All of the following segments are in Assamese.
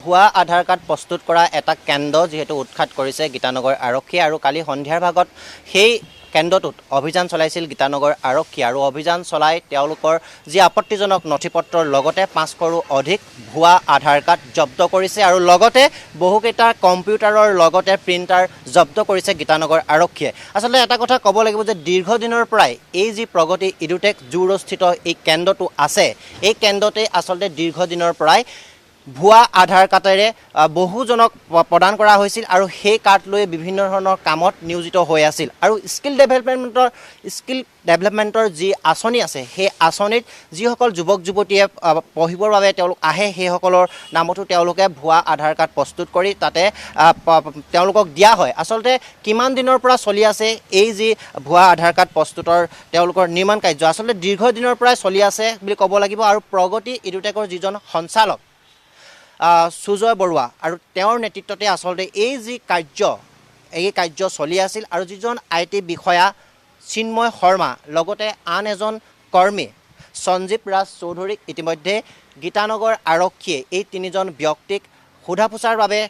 ভুৱা আধাৰ কাৰ্ড প্ৰস্তুত কৰা এটা কেন্দ্ৰ যিহেতু উৎখাত কৰিছে গীতানগৰ আৰক্ষীয়ে আৰু কালি সন্ধিয়াৰ ভাগত সেই কেন্দ্ৰটোত অভিযান চলাইছিল গীতানগৰ আৰক্ষী আৰু অভিযান চলাই তেওঁলোকৰ যি আপত্তিজনক নথিপত্ৰৰ লগতে 5 কৰোৰ অধিক ভুৱা আধাৰ কাৰ্ড জব্দ কৰিছে আৰু লগতে বহুকেইটা কম্পিউটাৰৰ লগতে প্ৰিণ্টাৰ জব্দ কৰিছে গীতানগৰ আৰক্ষীয়ে। আচলতে এটা কথা ক'ব লাগিব যে দীৰ্ঘদিনৰ পৰাই এই যি প্ৰগতি ইডুটেক জু-ৰোডস্থিত এই কেন্দ্ৰটো আছে, এই কেন্দ্ৰতে আচলতে দীৰ্ঘদিনৰ পৰাই ভুৱা আধাৰ কাৰ্ডেৰে বহুজনক প্ৰদান কৰা হৈছিল আৰু সেই কাৰ্ড লৈ বিভিন্ন ধৰণৰ কামত নিয়োজিত হৈ আছিল আৰু স্কিল ডেভেলপমেণ্টৰ যি আঁচনি আছে সেই আঁচনিত যিসকল যুৱক যুৱতীয়ে পঢ়িবৰ বাবে তেওঁলোক আহে সেইসকলৰ নামতো তেওঁলোকে ভুৱা আধাৰ কাৰ্ড প্ৰস্তুত কৰি তাতে তেওঁলোকক দিয়া হয়। আচলতে কিমান দিনৰ পৰা চলি আছে এই যি ভুৱা আধাৰ কাৰ্ড প্ৰস্তুতৰ তেওঁলোকৰ নিৰ্মাণ কাৰ্য আচলতে দীৰ্ঘদিনৰ পৰাই চলি আছে বুলি ক'ব লাগিব আৰু প্ৰগতি ইডুটেকৰ যিজন সঞ্চালক সুজয় বৰুৱা আৰু তেওঁৰ নেতৃত্বতে আচলতে এই যি কাৰ্য চলি আছিল আৰু যিজন IT বিষয়া চিন্ময় শৰ্মা লগতে আন এজন কৰ্মী সঞ্জীৱ ৰাজ চৌধুৰীক ইতিমধ্যে গীতানগৰ আৰক্ষীয়ে এই তিনিজন ব্যক্তিক সোধা পোছাৰ বাবে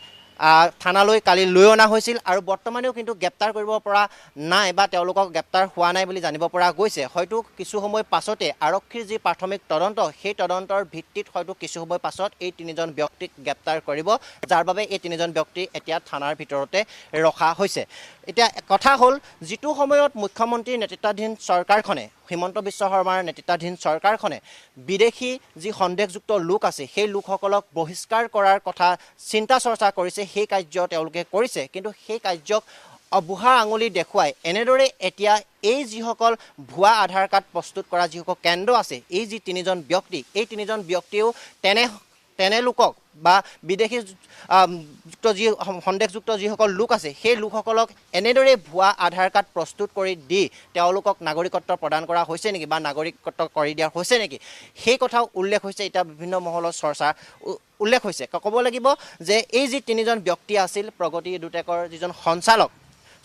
থানালৈ কালি লৈ অনা হৈছিল আৰু বৰ্তমানেও কিন্তু গ্ৰেপ্তাৰ কৰিব পৰা নাই বা তেওঁলোকক গ্ৰেপ্তাৰ হোৱা নাই বুলি জানিব পৰা গৈছে। হয়তো কিছু সময় পাছতে আৰক্ষীৰ যি প্ৰাথমিক তদন্ত সেই তদন্তৰ ভিত্তিত হয়তো কিছু সময় পাছত এই তিনিজন ব্যক্তিক গ্ৰেপ্তাৰ কৰিব, যাৰ বাবে এই তিনিজন ব্যক্তি এতিয়া থানাৰ ভিতৰতে ৰখা হৈছে। এতিয়া কথা হ'ল যিটো সময়ত মুখ্যমন্ত্ৰীৰ নেতৃত্বাধীন চৰকাৰখনে হিমন্ত বিশ্ব শৰ্মাৰ নেতৃত্বাধীন চৰকাৰখনে বিদেশী যি সন্দেহযুক্ত লোক আছে সেই লোকসকলক বহিষ্কাৰ কৰাৰ কথা চিন্তা চৰ্চা কৰিছে, সেই কাৰ্য তেওঁলোকে কৰিছে, কিন্তু সেই কাৰ্যক বুঢ়া আঙুলি দেখুৱাই এনেদৰে এতিয়া এই যিসকল ভুৱা আধাৰ কাৰ্ড প্ৰস্তুত কৰা যিসকল কেন্দ্ৰ আছে এই যি তিনিজন ব্যক্তি এই তিনিজন ব্যক্তিও তেনে লোকক বা বিদেশী যি সন্দেহযুক্ত যিসকল লোক আছে সেই লোকসকলক এনেদৰে ভুৱা আধাৰ কাৰ্ড প্ৰস্তুত কৰি দি তেওঁলোকক নাগৰিকত্ব প্ৰদান কৰা হৈছে নেকি বা নাগৰিকত্ব কৰি দিয়া হৈছে নেকি সেই কথাও উল্লেখ হৈছে। এতিয়া বিভিন্ন মহলৰ চৰ্চা উল্লেখ হৈছে। ক'ব লাগিব যে এই যি তিনিজন ব্যক্তি আছিল প্ৰগতি ইডুটেকৰ যিজন সঞ্চালক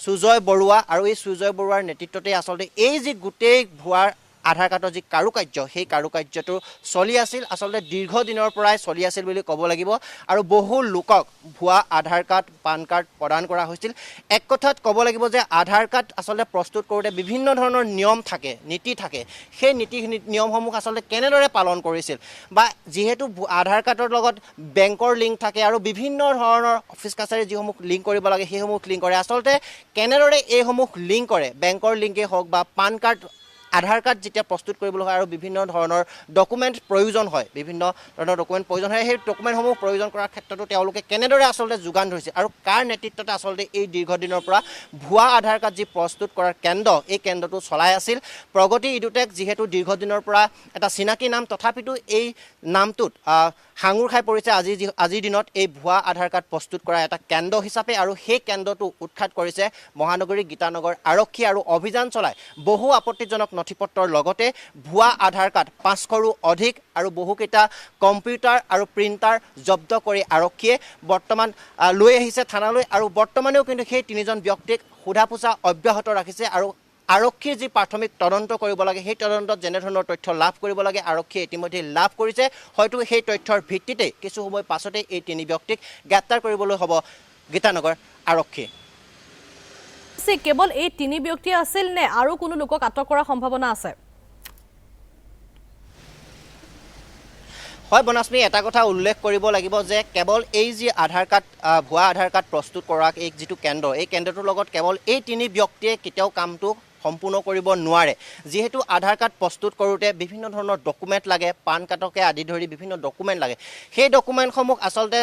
সুজয় বৰুৱা আৰু এই সুজয় বৰুৱাৰ নেতৃত্বতে আচলতে এই যি গোটেই ভুৱাৰ আধাৰ কাৰ্ডৰ যি কাৰুকাৰ্য সেই কাৰুকাৰ্যটো চলি আছিল, আচলতে দীৰ্ঘদিনৰ পৰাই চলি আছিল বুলি ক'ব লাগিব আৰু বহু লোকক ভুৱা আধাৰ কাৰ্ড পান কাৰ্ড প্ৰদান কৰা হৈছিল। এক কথাত ক'ব লাগিব যে আধাৰ কাৰ্ড আচলতে প্ৰস্তুত কৰোঁতে বিভিন্ন ধৰণৰ নিয়ম থাকে, নীতি থাকে, সেই নীতি নিয়মসমূহ আচলতে কেনেদৰে পালন কৰিছিল বা যিহেতু আধাৰ কাৰ্ডৰ লগত বেংকৰ লিংক থাকে আৰু বিভিন্ন ধৰণৰ অফিচ কাছাৰী যিসমূহ লিংক কৰিব লাগে সেইসমূহ লিংক কৰে, আচলতে কেনেদৰে এইসমূহ লিংক কৰে বেংকৰ লিংকেই হওক বা পান কাৰ্ড আধাৰ কাৰ্ড যেতিয়া প্ৰস্তুত কৰিবলৈ হয় আৰু বিভিন্ন ধৰণৰ ডকুমেণ্ট প্ৰয়োজন হয় সেই ডকুমেণ্টসমূহ প্ৰয়োজন কৰাৰ ক্ষেত্ৰতো তেওঁলোকে কেনেদৰে আচলতে যোগান ধৰিছে আৰু কাৰ নেতৃত্বতে আচলতে এই দীৰ্ঘদিনৰ পৰা ভুৱা আধাৰ কাৰ্ড যি প্ৰস্তুত কৰাৰ কেন্দ্ৰ এই কেন্দ্ৰটো চলাই আছিল। প্ৰগতি ইডুটেক যিহেতু দীৰ্ঘদিনৰ পৰা এটা চিনাকি নাম, তথাপিতো এই নামটোত সাঙুৰ খাই পৰিছে আজিৰ দিনত এই ভুৱা আধাৰ কাৰ্ড প্ৰস্তুত কৰা এটা কেন্দ্ৰ হিচাপে আৰু সেই কেন্দ্ৰটো উৎখাত কৰিছে মহানগৰী গীতানগৰ আৰক্ষী আৰু অভিযান চলাই বহু আপত্তিজনক নথিপত্ৰৰ লগতে ভুৱা আধাৰ কাৰ্ড 500ৰো অধিক আৰু বহুকেইটা কম্পিউটাৰ আৰু প্ৰিণ্টাৰ জব্দ কৰি আৰক্ষীয়ে বৰ্তমান লৈ আহিছে থানালৈ আৰু বৰ্তমানেও কিন্তু সেই তিনিজন ব্যক্তিক সোধা পোছা অব্যাহত ৰাখিছে আৰু আৰক্ষীৰ যি প্ৰাথমিক তদন্ত কৰিব লাগে সেই তদন্তত যেনেধৰণৰ তথ্য লাভ কৰিব লাগে আৰক্ষীয়ে ইতিমধ্যে লাভ কৰিছে। হয়তো সেই তথ্যৰ ভিত্তিতে কিছু সময় পাছতে এই তিনি ব্যক্তিক গ্ৰেপ্তাৰ কৰিবলৈ হ'ব গীতানগৰ আৰক্ষী। কেৱল এই তিনি ব্যক্তি আছিল নে আৰু কোনো লোকক আটক কৰাৰ সম্ভাৱনা আছে? হয় বনাশ্মী, এটা কথা উল্লেখ কৰিব লাগিব যে কেৱল এই যি আধাৰ কাৰ্ড ভুৱা আধাৰ কাৰ্ড প্ৰস্তুত কৰা এই যিটো কেন্দ্ৰ এই কেন্দ্ৰটোৰ লগত কেৱল এই তিনি ব্যক্তিয়ে কেতিয়াও কামটো সম্পূৰ্ণ কৰিব নোৱাৰে, যিহেতু আধাৰ কাৰ্ড প্ৰস্তুত কৰোঁতে বিভিন্ন ধৰণৰ ডকুমেণ্ট লাগে, পান কাৰ্ডকে আদি ধৰি বিভিন্ন ডকুমেণ্ট লাগে। সেই ডকুমেণ্টসমূহ আচলতে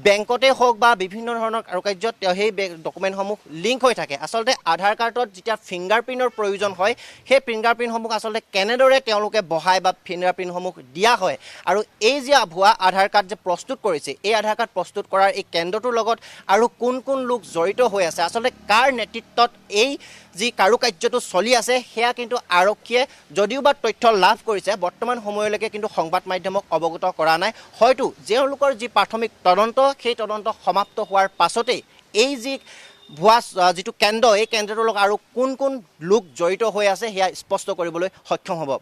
বেংকতে হওক বা বিভিন্ন ধৰণৰ কাৰুকাৰ্যত সেই ডকুমেণ্টসমূহ লিংক হৈ থাকে। আচলতে আধাৰ কাৰ্ডত যেতিয়া ফিংগাৰপ্ৰিণ্টৰ প্ৰয়োজন হয় সেই ফিংগাৰপ্ৰিণ্টসমূহ আচলতে কেনেদৰে তেওঁলোকে বহায় বা ফিংগাৰপ্ৰিণ্টসমূহ দিয়া হয় আৰু এই যে ভুৱা আধাৰ কাৰ্ড যে প্ৰস্তুত কৰিছে এই আধাৰ কাৰ্ড প্ৰস্তুত কৰাৰ এই কেন্দ্ৰটোৰ লগত আৰু কোন কোন লোক জড়িত হৈ আছে, আচলতে কাৰ নেতৃত্বত এই যি কাৰুকাৰ্যটো চলি আছে সেয়া কিন্তু আৰক্ষীয়ে যদিও বা তথ্য লাভ কৰিছে বৰ্তমান সময়লৈকে কিন্তু সংবাদ মাধ্যমক অৱগত কৰা নাই। হয়তো তেওঁলোকৰ যি প্ৰাথমিক তদন্ত সেই তদন্ত সমাপ্ত হোৱাৰ পাছতেই এই যি ভুৱা যিটো কেন্দ্ৰ এই কেন্দ্ৰটোৰ লগত আৰু কোন কোন লোক জড়িত হৈ আছে সেয়া স্পষ্ট কৰিবলৈ সক্ষম হ'ব।